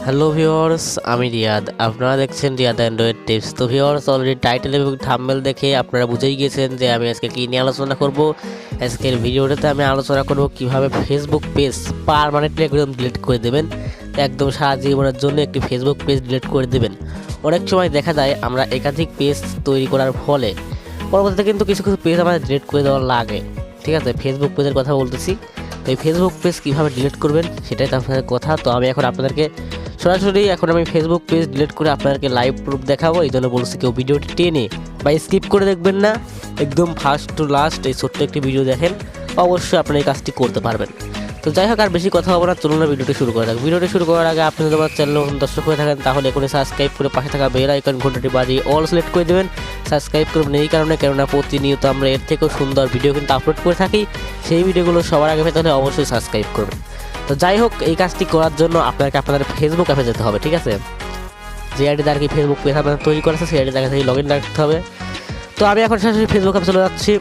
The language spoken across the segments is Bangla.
হ্যালো ভিউয়ার্স, আমি রিয়াদ। আপনারা দেখছেন রিয়াদ অ্যান্ড্রয়েড টিপস। তো ভিউয়ার্স, অলরেডি টাইটেল এবং থাম্বনেল দেখে আপনারা বুঝেই গিয়েছেন যে আমি আজকে কী নিয়ে আলোচনা করব। আজকের ভিডিওটাতে আমি আলোচনা করব কীভাবে ফেসবুক পেজ পার্মানেন্টলি একদম ডিলিট করে দেবেন, একদম সারা জীবনের জন্য একটি ফেসবুক পেজ ডিলিট করে দেবেন। অনেক সময় দেখা যায় আমরা একাধিক পেজ তৈরি করার ফলে পরবর্তীতে কিন্তু কিছু কিছু পেজ আমাদের ডিলিট করে দেওয়ার লাগে। ঠিক আছে, ফেসবুক পেজের কথা বলতেছি। তো এই ফেসবুক পেজ কীভাবে ডিলিট করবেন সেটাই তো আপনাদের কথা। তো আমি এখন আপনাদেরকে সরাসরি আমি ফেসবুক পেজ ডিলিট করে আপনাদেরকে লাইভ প্রুফ দেখাবো। এই জন্য বলছি কেউ ভিডিওটি টেনে বা স্কিপ করে দেখবেন না, একদম ফার্স্ট টু লাস্ট এই ছোট্ট একটি ভিডিও দেখেন, অবশ্যই আপনারা এই কাজটি করতে পারবেন। তো যাই হোক, আর বেশি কথা হবে না, চলুন না ভিডিওটি শুরু করা যাক। ভিডিওটি শুরু করার আগে আপনি যদি আমার চ্যানেল দর্শক হয়ে থাকেন তাহলে এখনই সাবস্ক্রাইব করে পাশে থাকা বেল আইকন ঘন্টাটি বাজিয়ে অল সিলেক্ট করে দেবেন। সাবস্ক্রাইব করবেন এই কারণে, কেননা প্রতিনিয়ত আমরা এর থেকেও সুন্দর ভিডিও কিন্তু আপলোড করে থাকি। সেই ভিডিওগুলো সবার আগে পেতে হলে অবশ্যই সাবস্ক্রাইব করবেন। তো যাই হোক, এই কাজটি করার জন্য আপনাকে আপনাদের ফেসবুক অ্যাপে যেতে হবে। ঠিক আছে, যে আইডি দ্বারা কি ফেসবুক পেজ আপনার তৈরি করেছে সেই আইডি জায়গা থেকে লগ ইন রাখতে হবে। তো আমি এখন সরাসরি ফেসবুক অ্যাপে চলে যাচ্ছি।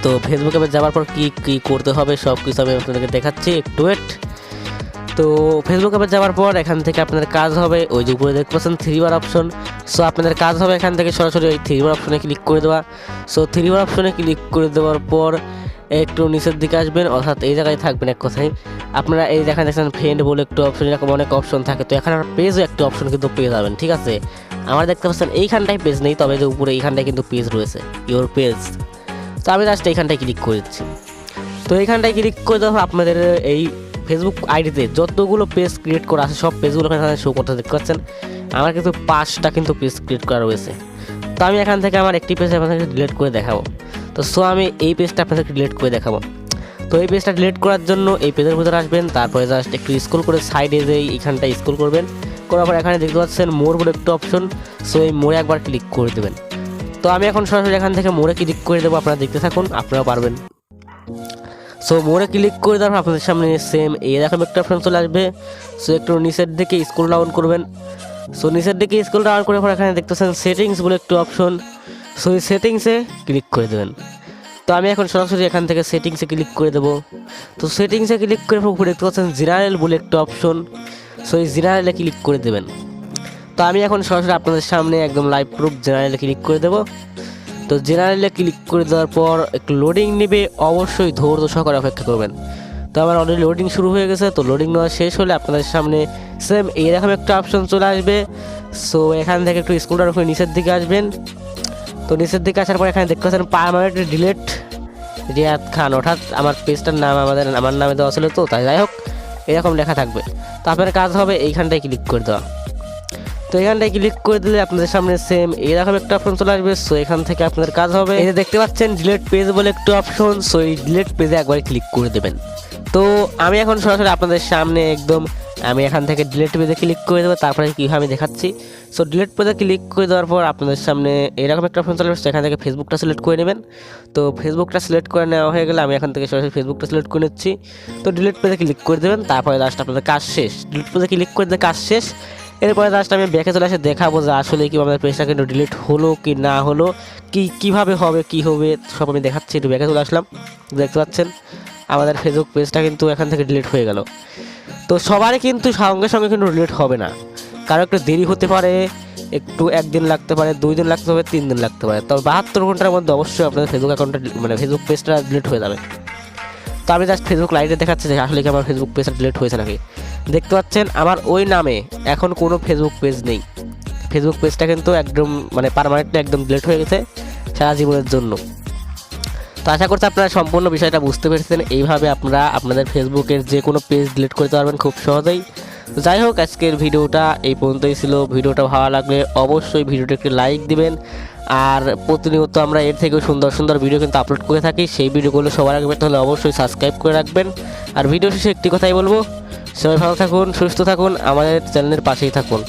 তো ফেসবুক অ্যাপে যাওয়ার পর কী কী করতে হবে সব কিছু আমি আপনাদেরকে দেখাচ্ছি, একটু ওয়েট। তো ফেসবুক অ্যাপে যাওয়ার পর এখান থেকে আপনাদের কাজ হবে ওই যে উপরে দেখতে পাচ্ছেন 3 বার অপশন। সো আপনাদের কাজ হবে এখান থেকে সরাসরি ওই 3 বার অপশনে ক্লিক করে দেওয়া। সো 3 বার অপশনে ক্লিক করে দেওয়ার পর একটু নিচের দিকে আসবেন, অর্থাৎ এই জায়গায় থাকবেন। এক কথায় আপনারা এই দেখছেন ফ্রেন্ড বলে একটু অপশন, এরকম অনেক অপশন থাকে। তো এখানে পেজও একটি অপশন কিন্তু পেয়ে যাবেন। ঠিক আছে, আমার দেখতে পাচ্ছেন এইখানটায় পেজ নেই, তবে যে উপরে এইখানটায় কিন্তু পেজ রয়েছে, ইওর পেজ। তো আমি জাস্ট এইখানটায় ক্লিক করে দিচ্ছি। তো এইখানটায় ক্লিক করে দেওয়া আপনাদের এই ফেসবুক আইডিতে যতগুলো পেজ ক্রিয়েট করা আছে সব পেজগুলো এখানে শো করতে দেখতে পাচ্ছেন। আমার কিন্তু 5টা কিন্তু পেজ ক্রিয়েট করা রয়েছে। তো আমি এখান থেকে আমার একটি পেজ আপনাদেরকে ডিলিট করে দেখাবো। তো সো আমি এই পেজটা আপনাদেরকে ডিলিট করে দেখাবো। তো এই পেজটা ডিলিট করার জন্য এই পেজের ভিতরে আসবেন, তারপরে জাস্ট একটু স্ক্রল করে সাইডে যে এইখানটায় স্ক্রল করবেন, করার পর এখানে দেখতে পাচ্ছেন মোর বলে একটু অপশন। সো এই মোড়ে একবার ক্লিক করে দেবেন। তো আমি এখন সরাসরি এখান থেকে মোড়ে ক্লিক করে দেবো, আপনারা দেখতে থাকুন, আপনারা পারবেন। সো মোড়ে ক্লিক করে দেওয়ার আপনাদের সামনে সেম এরকম একটা অপশন চলে আসবে। সো একটু নিচের দিকে স্ক্রল ডাউন করবেন। সো নিচের দিকে স্ক্রল ডাউন করে পর এখানে দেখতেছেন সেটিংস বলে একটু অপশন। সো এই সেটিংসে ক্লিক করে দেবেন। তো আমি এখন সরাসরি এখান থেকে সেটিংসে ক্লিক করে দেবো। তো সেটিংসে ক্লিক করে উপরে দেখতে পাচ্ছেন জেনারেল বলে একটা অপশন। সো এই জেনারেলে ক্লিক করে দেবেন। তো আমি এখন সরাসরি আপনাদের সামনে একদম লাইভ প্রুফ জেনারেলে ক্লিক করে দেবো। তো জেনারেলে ক্লিক করে দেওয়ার পর একটু লোডিং নেবে, অবশ্যই ধৈর্য সহকারে অপেক্ষা করবেন। তো আমার অলরেডি লোডিং শুরু হয়ে গেছে। তো লোডিং নেওয়া শেষ হলে আপনাদের সামনে সেম এইরকম একটা অপশন চলে আসবে। সো এখান থেকে একটু স্ক্রল ডাউন করে নিচের দিকে আসবেন। তো নিচের দিকে আসার পর এখানে দেখতে পাচ্ছেন পার্মানেন্টলি ডিলিট রিয়াদ খান, অর্থাৎ আমার পেজটার নাম আমার নামে দেওয়া ছিল। তো তাই যাই হোক, এরকম লেখা থাকবে। তো আপনার কাজ হবে এইখানটায় ক্লিক করে দেওয়া। তো এখানটায় ক্লিক করে দিলে আপনাদের সামনে সেম এরকম একটা অপশন চলে আসবে। সো এখান থেকে আপনাদের কাজ হবে এই যে দেখতে পাচ্ছেন ডিলিট পেজ বলে একটু অপশন। সো এই ডিলিট পেজে একবার ক্লিক করে দেবেন। তো আমি এখন সরাসরি আপনাদের সামনে আমি এখান থেকে ডিলিট পেজে ক্লিক করে দেবো, তারপরে কীভাবে আমি দেখাচ্ছি। সো ডিলিট পেজে ক্লিক করে দেওয়ার পর আপনাদের সামনে এরকম একটা অপশন চলে আসবে। এখান থেকে ফেসবুকটা সিলেক্ট করে নেবেন। তো ফেসবুকটা সিলেক্ট করে নেওয়া হয়ে গেলে আমি এখান থেকে সরাসরি ফেসবুকটা সিলেক্ট করে নিচ্ছি। তো ডিলিট পেজে ক্লিক করে দেবেন, তারপরে লাস্ট আপনাদের কাজ শেষ। ডিলিট পেজে ক্লিক করে দিয়ে কাজ শেষ। এরপরে জাস্ট আমি ব্যাকে চলে এসে দেখাবো যে আসলে কি আমাদের পেজটা কিন্তু ডিলিট হলো কি না হলো, কীভাবে হবে কী হবে সব আমি দেখাচ্ছি। একটু ব্যাকে চলে আসলাম, দেখতে পাচ্ছেন আমাদের ফেসবুক পেজটা কিন্তু এখান থেকে ডিলিট হয়ে গেল। তো সবারই কিন্তু সঙ্গে সঙ্গে কিন্তু ডিলিট হবে না, কারো একটু দেরি হতে পারে, একটু 1 দিন লাগতে পারে, 2 দিন লাগতে পারে, 3 দিন লাগতে পারে। তবে 72 ঘন্টার মধ্যে অবশ্যই আপনাদের ফেসবুক অ্যাকাউন্টটা ফেসবুক পেজটা ডিলিট হয়ে যাবে। তো আমি জাস্ট ফেসবুক লাইভে দেখাচ্ছি যে আসলে কি আমার ফেসবুক পেজটা ডিলিট হয়েছে নাকি। দেখতে পাচ্ছেন আমার ওই নামে এখন কোনো ফেসবুক পেজ নেই। ফেসবুক পেজটা কিন্তু একদম পার্মানেন্টলি একদম ডিলিট হয়ে গেছে সারা জীবনের জন্য। তো আশা করছি আপনারা সম্পূর্ণ বিষয়টা বুঝতে পেরেছেন। এইভাবে আপনারা আপনাদের ফেসবুকের যে কোনো পেজ ডিলিট করতে পারবেন খুব সহজেই। তো যাই হোক, আজকের ভিডিওটা এই পর্যন্তই ছিল। ভিডিওটা ভালো লাগলে অবশ্যই ভিডিওটা একটি লাইক দিবেন। আর প্রতিনিয়ত আমরা এর থেকেও সুন্দর সুন্দর ভিডিও কিন্তু আপলোড করে থাকি, সেই ভিডিওগুলো সবার আগে পেতে হলে অবশ্যই সাবস্ক্রাইব করে রাখবেন। আর ভিডিও শেষে একটি কথাই বলবো, সবাই ভালো থাকুন, সুস্থ থাকুন, আমাদের চ্যানেলের পাশেই থাকুন।